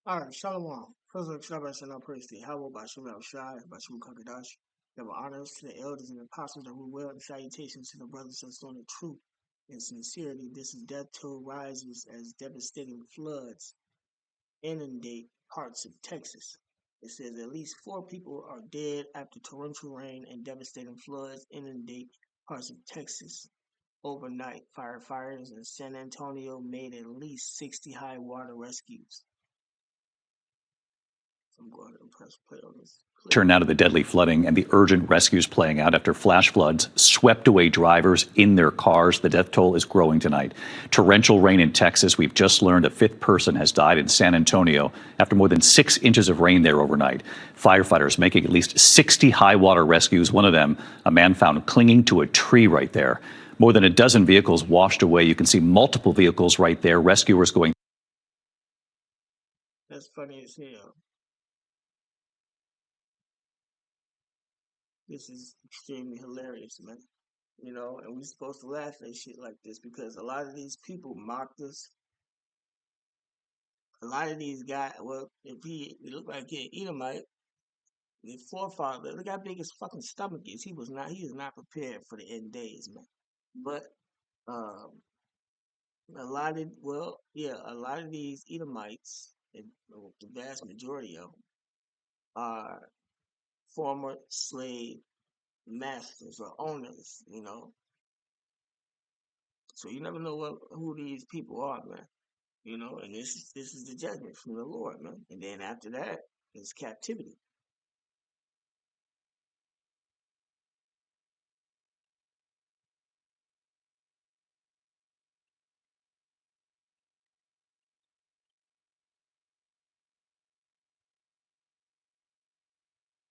All right, Shalom. President Shabbat Shalom Praise the How about Shalom Shai, about Shalom Kakadash. Give honors to the elders and apostles that were well and salutations to the brothers and sisters on the truth and sincerity. This is death toll rises as devastating floods inundate parts of Texas. It says at least 4 people are dead after torrential rain and devastating floods inundate parts of Texas. Overnight, firefighters in San Antonio made at least 60 high water rescues. I'm going to press play on this. Turn now to the deadly flooding and the urgent rescues playing out after flash floods swept away drivers in their cars. The death toll is growing tonight. Torrential rain in Texas. We've just learned a 5th person has died in San Antonio after more than 6 inches of rain there overnight. Firefighters making at least 60 high water rescues. One of them, a man found clinging to a tree right there. More than a dozen vehicles washed away. You can see multiple vehicles right there. Rescuers going. That's funny as hell. This is extremely hilarious, man. You know, and we're supposed to laugh at shit like this because a lot of these people mocked us. A lot of these guys, well, if he looked like an Edomite, his forefather, look how big his fucking stomach is. He is not prepared for the end days, man. But a lot of these Edomites, and the vast majority of them, are former slave masters or owners, you know. So you never know who these people are, man. You know, and this is the judgment from the Lord, man. And then after that is captivity.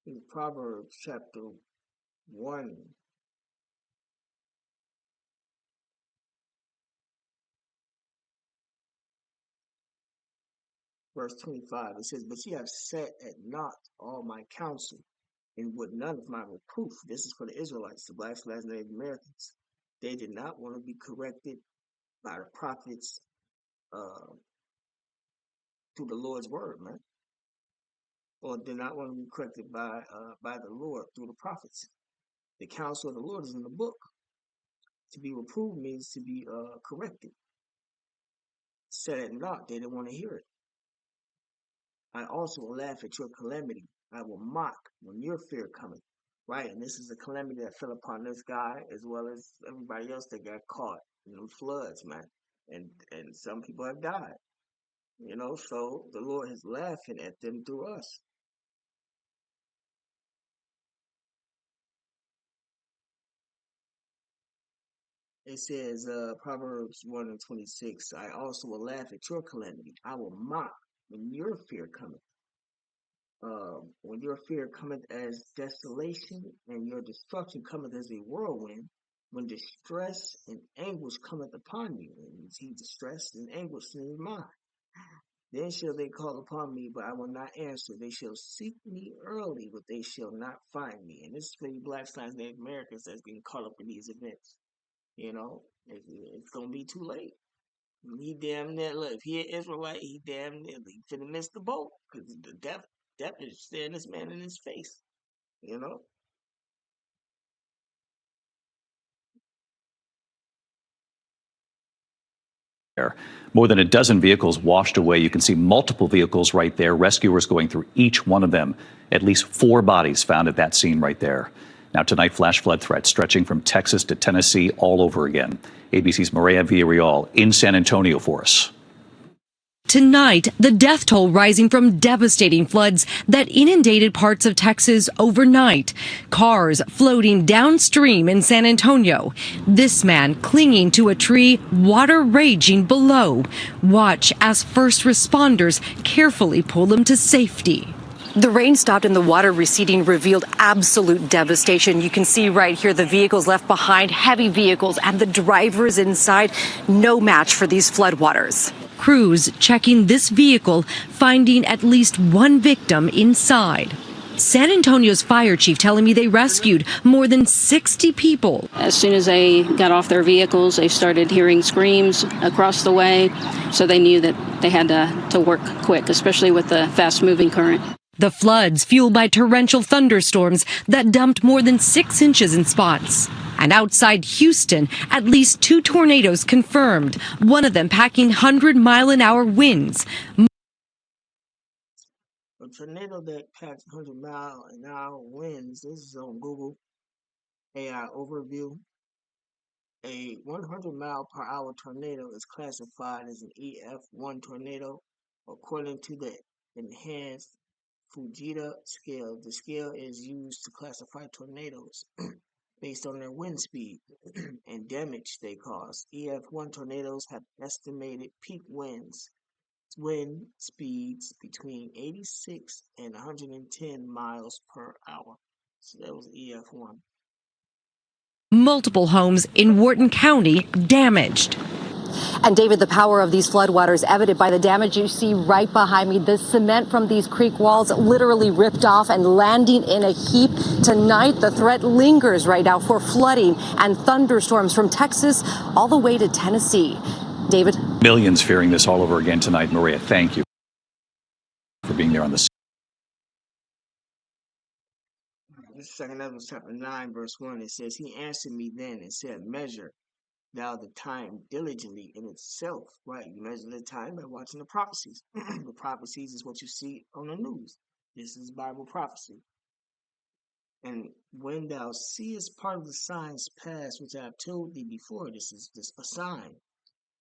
In Proverbs chapter 1, verse 25, it says, "But ye have set at naught all my counsel, and would none of my reproof." This is for the Israelites, the blacks, Native Americans. They did not want to be corrected by the prophets through the Lord's word, man. Or did not want to be corrected by the Lord through the prophets. The counsel of the Lord is in the book. To be reproved means to be corrected. Set at naught, they didn't want to hear it. I also will laugh at your calamity. I will mock when your fear cometh. Right, and this is a calamity that fell upon this guy as well as everybody else that got caught in the floods, man. And some people have died. You know, so the Lord is laughing at them through us. It says, Proverbs 1:26, I also will laugh at your calamity. I will mock when your fear cometh. When your fear cometh as desolation, and your destruction cometh as a whirlwind, when distress and anguish cometh upon you, and see distress and anguish in his mind. Then shall they call upon me, but I will not answer. They shall seek me early, but they shall not find me. And this is for you black science Native Americans that's getting caught up in these events. You know, it's gonna be too late. He damn near, look, if he an Israelite, he damn near, he finna miss the boat, because the death is staring this man in his face, you know. More than a dozen vehicles washed away. You can see multiple vehicles right there. Rescuers going through each one of them. At least 4 bodies found at that scene right there. Now tonight, flash flood threats stretching from Texas to Tennessee all over again. ABC's Maria Villarreal in San Antonio for us. Tonight, the death toll rising from devastating floods that inundated parts of Texas overnight. Cars floating downstream in San Antonio. This man clinging to a tree, water raging below. Watch as first responders carefully pull him to safety. The rain stopped and the water receding revealed absolute devastation. You can see right here the vehicles left behind, heavy vehicles, and the drivers inside. No match for these floodwaters. Crews checking this vehicle, finding at least 1 victim inside. San Antonio's fire chief telling me they rescued more than 60 people. As soon as they got off their vehicles, they started hearing screams across the way, so they knew that they had to work quick, especially with the fast-moving current. The floods fueled by torrential thunderstorms that dumped more than 6 inches in spots. And outside Houston, at least 2 tornadoes confirmed, one of them packing 100-mile-an-hour winds. A tornado that packs 100-mile-an-hour winds. This is on Google AI overview. A 100-mile-per-hour tornado is classified as an EF1 tornado according to the enhanced Fujita scale. The scale is used to classify tornadoes based on their wind speed and damage they cause. EF1 tornadoes have estimated peak wind speeds between 86 and 110 miles per hour. So that was EF1. Multiple homes in Wharton County damaged. And David, the power of these floodwaters evident by the damage you see right behind me. The cement from these creek walls literally ripped off and landing in a heap. Tonight, the threat lingers right now for flooding and thunderstorms from Texas all the way to Tennessee. David? Millions fearing this all over again tonight. Maria, thank you for being there on the scene. This is 2 Ezra chapter 9, verse 1. It says, He answered me then and said, Measure thou the time diligently in itself. Right, you measure the time by watching the prophecies. The prophecies is what you see on the news. This is Bible prophecy. And when thou seest part of the signs pass, which I have told thee before, this is a sign,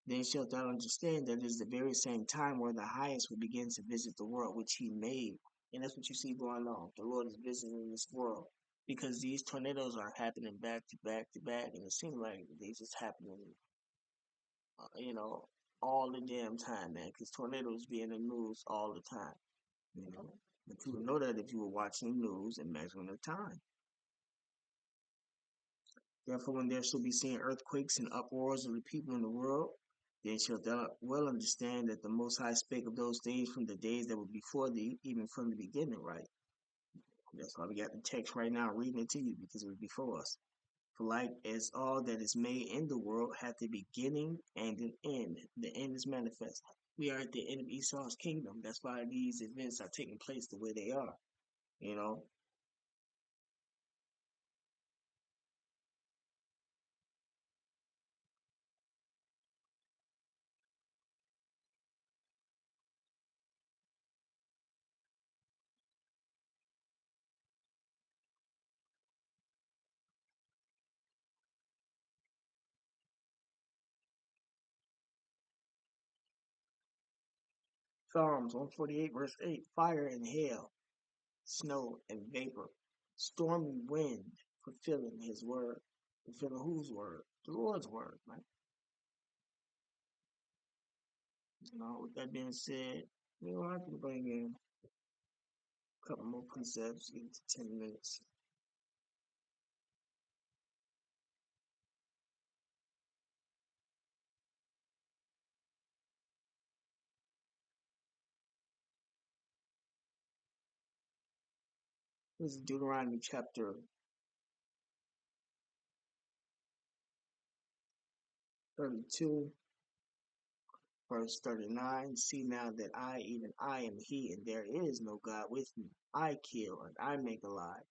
then shalt thou understand that it is the very same time where the highest will begin to visit the world which he made. And that's what you see going on. The Lord is visiting this world because these tornadoes are happening back to back to back, and it seems like they just happening, all the damn time, man. Because tornadoes be in the news all the time, But you would know that if you were watching the news and measuring the time. Therefore, when there shall be seen earthquakes and uproars of the people in the world, then shalt thou well understand that the Most High spake of those days from the days that were before thee, even from the beginning, right? That's why we got the text right now reading it to you, because it was before us. For like as all that is made in the world hath a beginning and an end, the end is manifest. We are at the end of Esau's kingdom. That's why these events are taking place the way they are, Psalms 148 verse 8, fire and hail, snow and vapor, stormy wind, fulfilling his word. Fulfilling whose word? The Lord's word, right? With that being said, I can bring in a couple more precepts, get to 10 minutes. This is Deuteronomy chapter 32, verse 39. See now that I, even I, am he, and there is no God with me. I kill, and I make alive.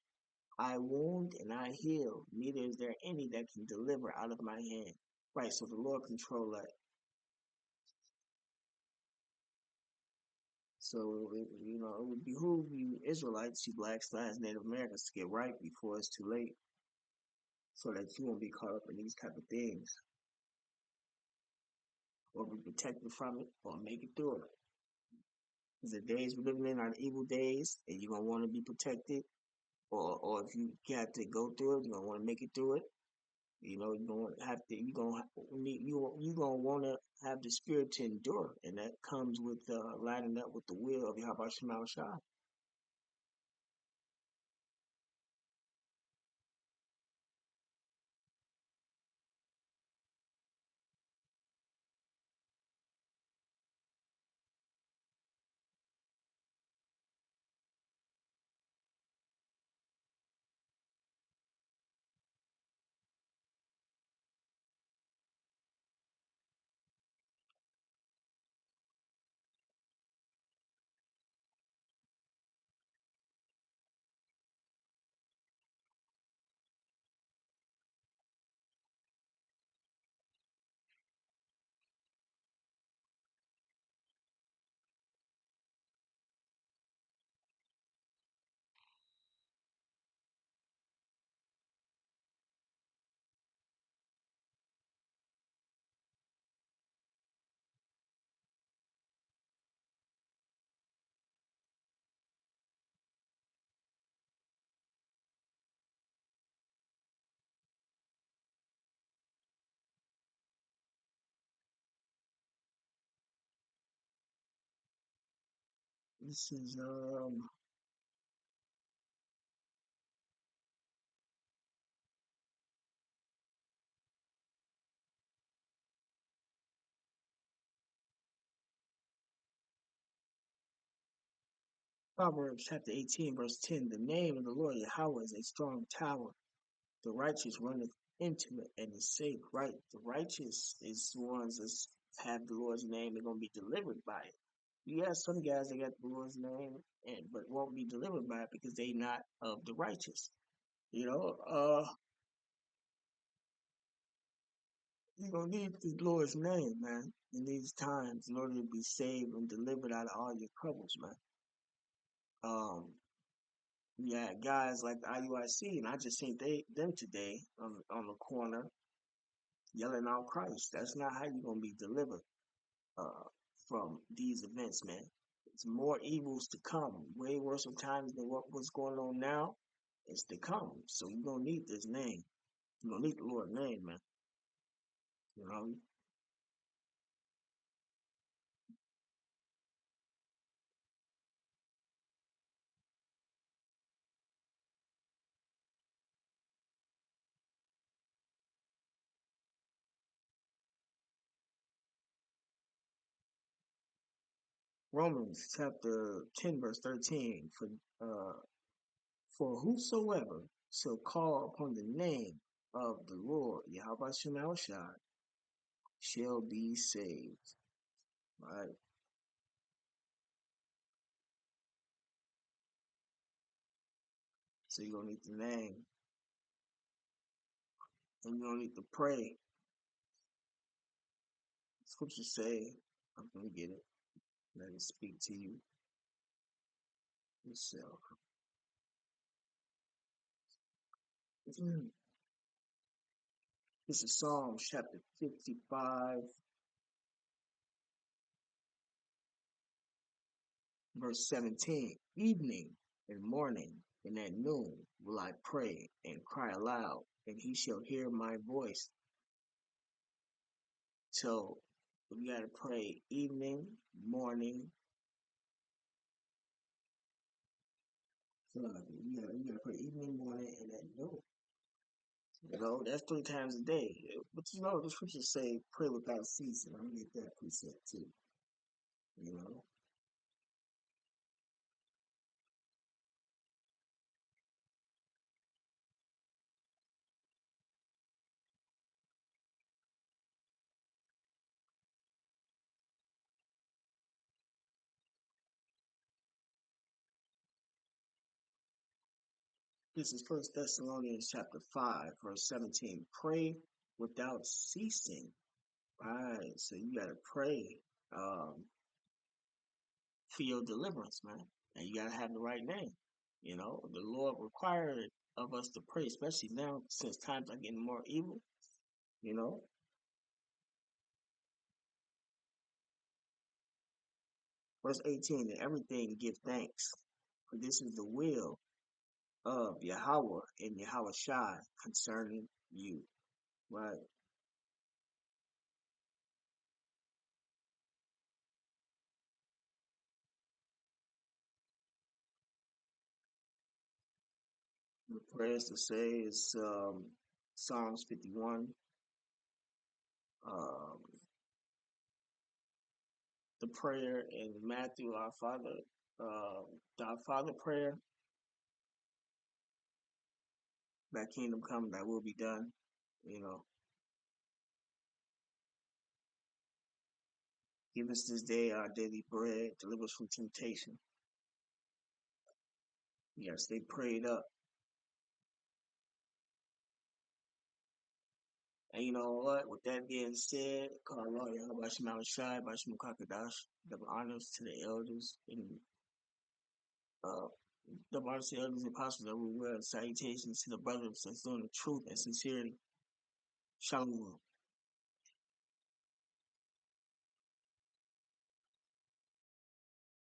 I wound, and I heal. Neither is there any that can deliver out of my hand. Right, so the Lord control that. So, it would behoove you Israelites, you blacks, Native Americans, to get right before it's too late, so that you won't be caught up in these type of things, or be protected from it, or make it through it. Because the days we're living in are the evil days, and you're gonna want to be protected, or if you got to go through it, you're gonna want to make it through it. You're gonna have to. You're gonna want to have the spirit to endure, and that comes with lining up with the will of Yahweh Shema Shai. This is Proverbs chapter 18, verse 10. The name of the Lord Yahweh is a strong tower. The righteous runneth into it and is safe. Right? The righteous is the ones that have the Lord's name. They're gonna be delivered by it. You have some guys that got the Lord's name and but won't be delivered by it because they not of the righteous. You know, you're gonna need the Lord's name, man, in these times in order to be saved and delivered out of all your troubles, man. Um, yeah, guys like the IUIC, and I just seen them today on the corner yelling out Christ. That's not how you're gonna be delivered uh from these events, man. It's more evils to come, way worse times than what's going on now. It's to come. So you're gonna need this name. You're gonna need the Lord's name, man. You know, Romans chapter 10, verse 13. For whosoever shall call upon the name of the Lord Yahweh Shemel shall be saved. Right? So you're gonna need the name. And you're gonna need to pray. Scriptures say, I'm gonna get it. Let it speak to you yourself. This is Psalms chapter 55, verse 17. Evening and morning and at noon will I pray and cry aloud, and he shall hear my voice. So we gotta pray evening, morning. You gotta pray evening, morning, and at noon. You know, that's 3 times a day. But you know, the scriptures say pray without ceasing. I'm gonna get that precept too. You know, this is First Thessalonians chapter 5, verse 17. Pray without ceasing. Right. So you gotta pray um, for your deliverance, man, and you gotta have the right name. You know, the Lord required of us to pray, especially now since times are getting more evil. You know, verse 18, in everything give thanks, for this is the will of Yahweh and Yahweh Shai concerning you. Right? The prayers to say is Psalms 51, um, the prayer in Matthew, Our Father, the Our Father prayer, that kingdom come, that will be done. You know, give us this day our daily bread, deliver us from temptation. You gotta stay prayed up. And you know what? With that being said, call Lord Yahweh Shema Shai, Bashim Kakadash, double honors to the elders and uh, double honors to the elders and apostles everywhere. Salutations to the brothers that's doing the truth and sincerity. Shalom.